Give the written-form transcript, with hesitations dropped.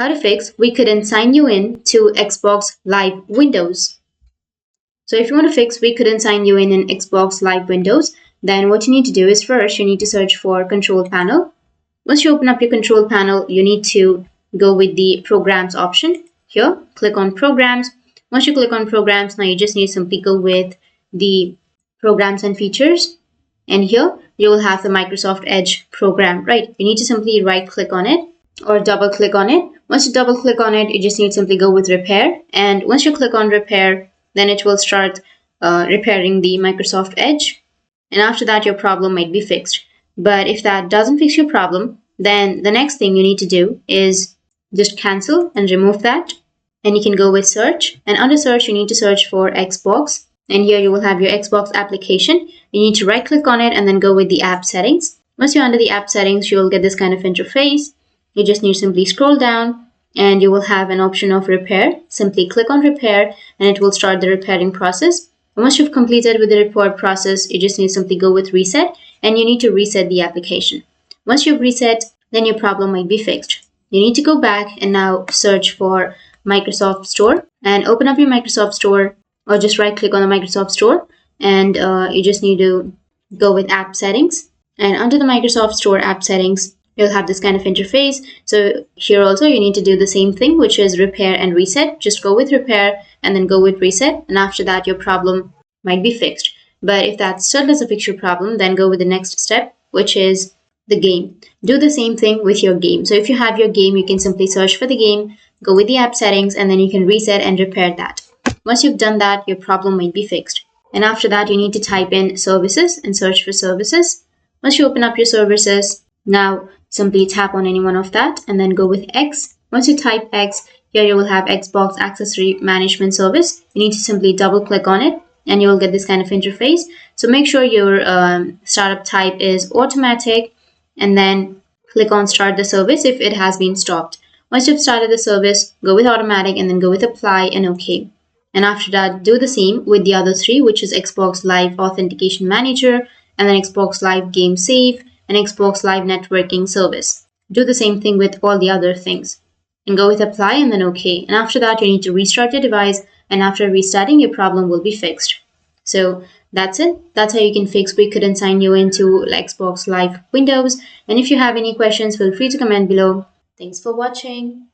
How to fix we couldn't sign you in to Xbox Live Windows. So if you want to fix we couldn't sign you in Xbox Live Windows, then what you need to do is first you need to search for Control Panel. Once you open up your Control Panel, you need to go with the Programs option. Here, click on Programs. Once you click on Programs, now you just need to simply go with the Programs and Features. And here you will have the Microsoft Edge program, right? You need to simply right click on it or double click on it. Once you double click on it, you just need to simply go with Repair. And once you click on Repair, then it will start repairing the Microsoft Edge. And after that, your problem might be fixed. But if that doesn't fix your problem, then the next thing you need to do is just cancel and remove that. And you can go with search. And under search, you need to search for Xbox. And here you will have your Xbox application. You need to right click on it and then go with the app settings. Once you're under the app settings, you will get this kind of interface. You just need to simply scroll down and you will have an option of repair. Simply click on repair and it will start the repairing process. And once you've completed with the repair process, you just need to simply go with reset and you need to reset the application. Once you've reset, then your problem might be fixed. You need to go back and now search for Microsoft Store and open up your Microsoft Store, or just right click on the Microsoft Store and you just need to go with app settings. And under the Microsoft Store app settings, you'll have this kind of interface. So here also you need to do the same thing, which is repair and reset. Just go with repair and then go with reset. And after that, your problem might be fixed. But if that still doesn't fix your problem, then go with the next step, which is the game. Do the same thing with your game. So if you have your game, you can simply search for the game, go with the app settings, and then you can reset and repair that. Once you've done that, your problem might be fixed. And after that, you need to type in services and search for services. Once you open up your services, now simply tap on any one of that and then go with X. Once you type X, here you will have Xbox Accessory Management Service. You need to simply double click on it and you will get this kind of interface. So make sure your startup type is automatic and then click on start the service if it has been stopped. Once you've started the service, go with automatic and then go with apply and OK. And after that, do the same with the other three, which is Xbox Live Authentication Manager and then Xbox Live Game Save and Xbox Live Networking Service. Do the same thing with all the other things and go with apply and then OK. And after that, you need to restart your device, and after restarting, your problem will be fixed. So that's it. That's how you can fix we couldn't sign you into Xbox Live Windows. And if you have any questions, feel free to comment below. Thanks for watching.